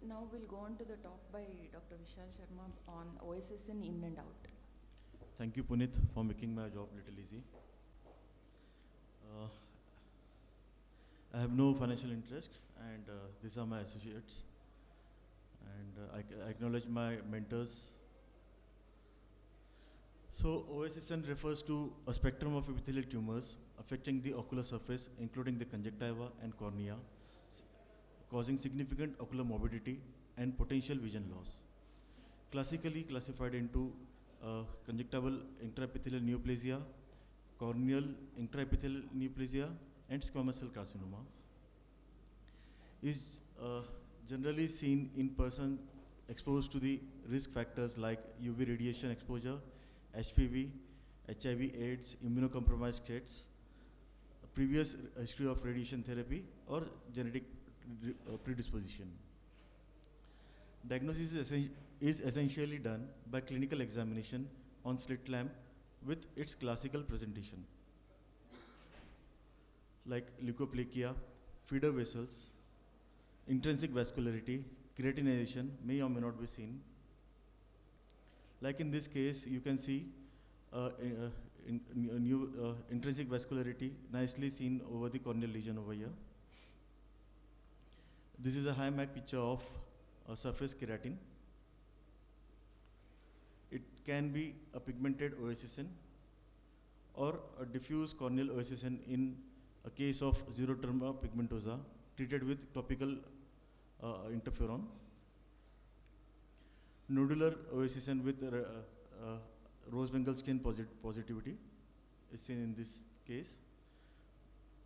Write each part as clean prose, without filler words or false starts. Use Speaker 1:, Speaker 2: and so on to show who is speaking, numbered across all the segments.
Speaker 1: Now we'll go on to the talk by Dr. Vishal Sharma on OSSN in and out.
Speaker 2: Thank you, Puneet, for making my job little easy. Uh, I have no financial interest, and these are my associates. And I acknowledge my mentors. So OSSN refers to a spectrum of epithelial tumors affecting the ocular surface, including the conjunctiva and cornea, causing significant ocular morbidity and potential vision loss. Classically classified into conjunctival intraepithelial neoplasia, corneal intraepithelial neoplasia, and squamous cell carcinomas. Is generally seen in person exposed to the risk factors like UV radiation exposure, HPV, HIV/AIDS, immunocompromised states, previous history of radiation therapy, or genetic predisposition. Diagnosis is essentially done by clinical examination on slit lamp with its classical presentation, like leukoplakia, feeder vessels, intrinsic vascularity, keratinization may or may not be seen. Like in this case, you can see intrinsic vascularity nicely seen over the corneal lesion over here. This is a high MAC picture of surface keratin. It can be a pigmented OSSN or a diffuse corneal OSSN in a case of xeroderma pigmentosa treated with topical interferon. Nodular OSSN with rose Bengal skin positivity is seen in this case,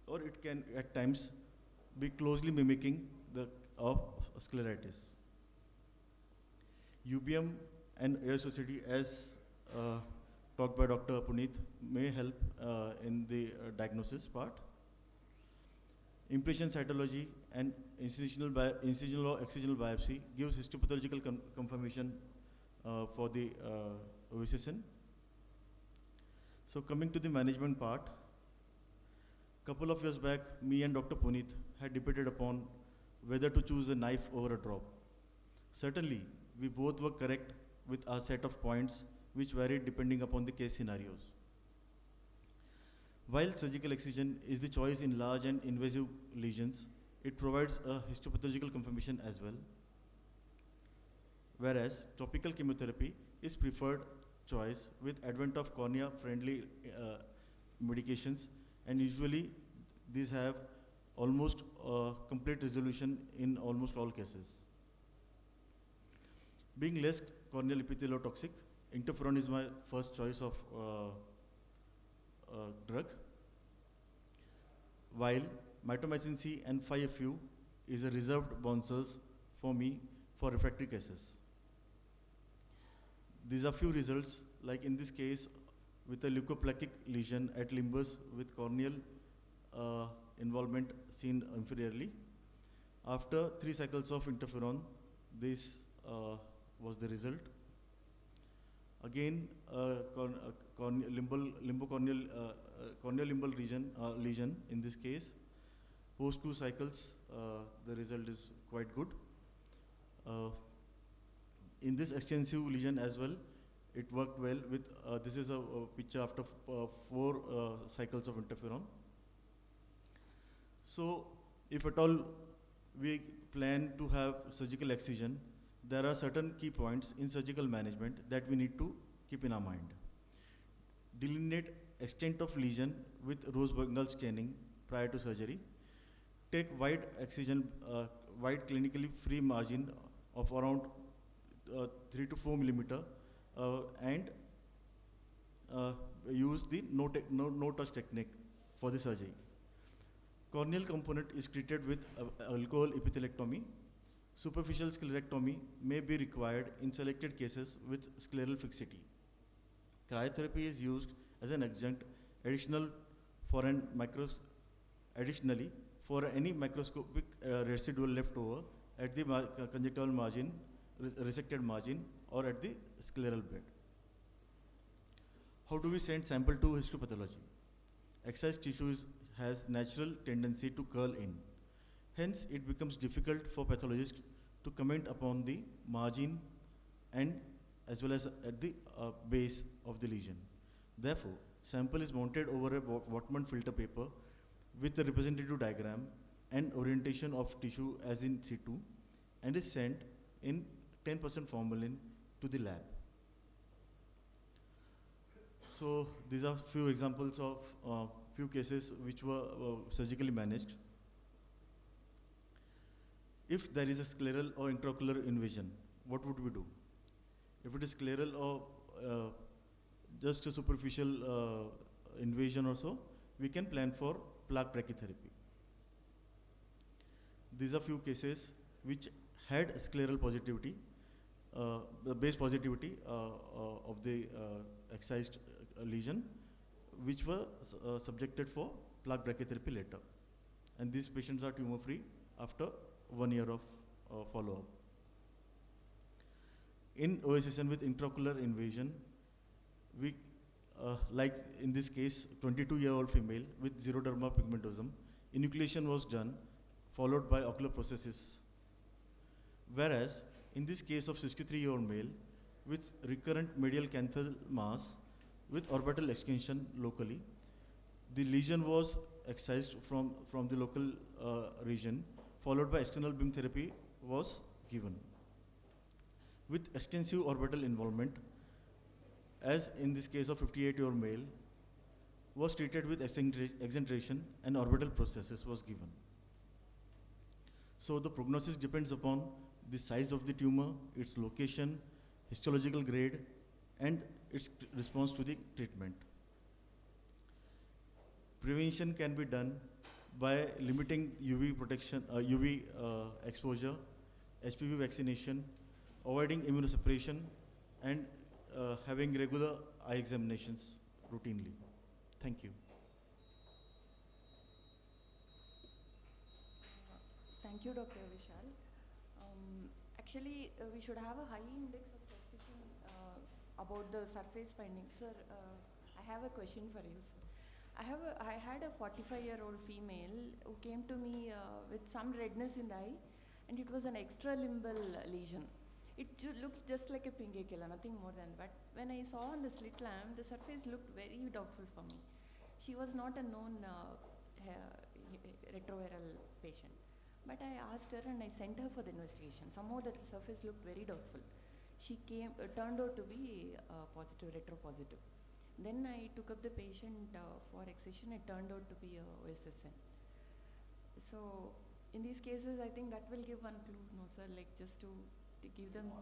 Speaker 2: or it can at times be closely mimicking the of scleritis. UBM and ASOCD, as talked by Dr. Puneet, may help in the diagnosis part. Impression cytology and incisional or excisional biopsy gives histopathological confirmation for the OSSN. So coming to the management part, couple of years back, me and Dr. Puneet had debated upon whether to choose a knife over a drop. Certainly, we both were correct with our set of points, which varied depending upon the case scenarios. While surgical excision is the choice in large and invasive lesions, it provides a histopathological confirmation as well. Whereas topical chemotherapy is preferred choice with advent of cornea-friendly medications, and usually these have almost complete resolution in almost all cases. Being less corneal epitheliotoxic, interferon is my first choice of drug, while mitomycin C and 5-FU is a reserved bouncers for me for refractory cases. These are few results, like in this case with a leukoplakic lesion at limbus with corneal involvement seen inferiorly. After 3 cycles of interferon, this was the result. Again, corneal limbal lesion in this case. Post 2 cycles, the result is quite good. In this extensive lesion as well, it worked well with, this is a picture after 4 cycles of interferon. So, if at all we plan to have surgical excision, there are certain key points in surgical management that we need to keep in our mind. Delineate extent of lesion with rose Bengal staining prior to surgery. Take wide excision, wide clinically free margin of around 3 to 4 millimeter, and use the no touch technique for the surgery. Corneal component is treated with alcohol epithelectomy. Superficial sclerectomy may be required in selected cases with scleral fixity. Cryotherapy is used as an adjunct additionally for any microscopic residual left over at the conjunctival margin, resected margin, or at the scleral bed. How do we send sample to histopathology? Excised tissues has natural tendency to curl in. Hence, it becomes difficult for pathologists to comment upon the margin and as well as at the base of the lesion. Therefore, sample is mounted over a Whatman filter paper with a representative diagram and orientation of tissue as in situ and is sent in 10% formalin to the lab. So these are few examples of few cases which were surgically managed. If there is a scleral or intraocular invasion, what would we do? If it is scleral or just a superficial invasion or so, we can plan for plaque brachytherapy. These are few cases which had scleral positivity, the base positivity of the excised lesion, which were subjected for plaque brachytherapy later. And these patients are tumor free after 1 year of follow-up. In OSSN with intraocular invasion, we, like in this case, 22-year-old female with xeroderma pigmentosum, enucleation was done, followed by ocular processes. Whereas, in this case of 63-year-old male with recurrent medial canthal mass with orbital extension locally, the lesion was excised from the local region, followed by external beam therapy was given. With extensive orbital involvement, as in this case of 58-year-old male, was treated with exentration and orbital processes was given. So the prognosis depends upon the size of the tumor, its location, histological grade, and its response to the treatment. Prevention can be done by limiting UV protection, UV exposure, HPV vaccination, avoiding immunosuppression, and having regular eye examinations routinely. Thank you.
Speaker 1: Thank you, Dr. Vishal. Actually, we should have a high index of suspicion about the surface findings. Sir, I have a question for you, sir. I had a 45-year-old female who came to me with some redness in the eye, and it was an extralimbal lesion. It looked just like a pincushion, nothing more than that. But when I saw on the slit lamp, the surface looked very doubtful for me. She was not a known retroviral patient. But I asked her and I sent her for the investigation. Somehow the surface looked very doubtful. She turned out to be positive, retropositive. Then I took up the patient for excision. It turned out to be a OSSN. So in these cases, I think that will give one clue, no sir, like just to give them.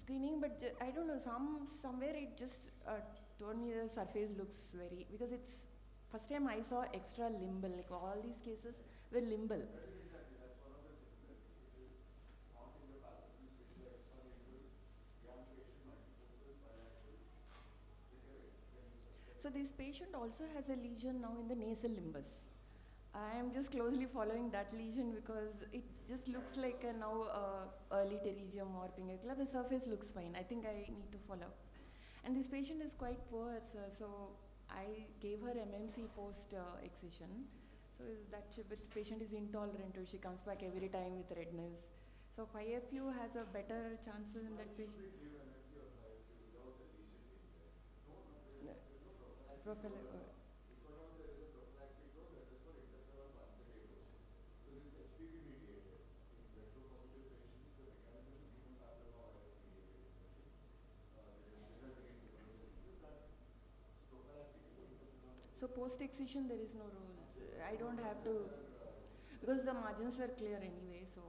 Speaker 1: Screening, but I don't know, somewhere it just told me the surface looks very, because it's first time I saw extra limbal, like all these cases were limbal. So this patient also has a lesion now in the nasal limbus. I am just closely following that lesion because it just looks like a now early pterygium or pincushion. The surface looks fine. I think I need to follow. And this patient is quite poor, sir, so I gave her MMC post excision. So that patient is intolerant to, she comes back every time with redness. So 5FU has a better chances in that patient. Profile. So post-excision there is no rule. I don't have to, because the margins were clear anyway, so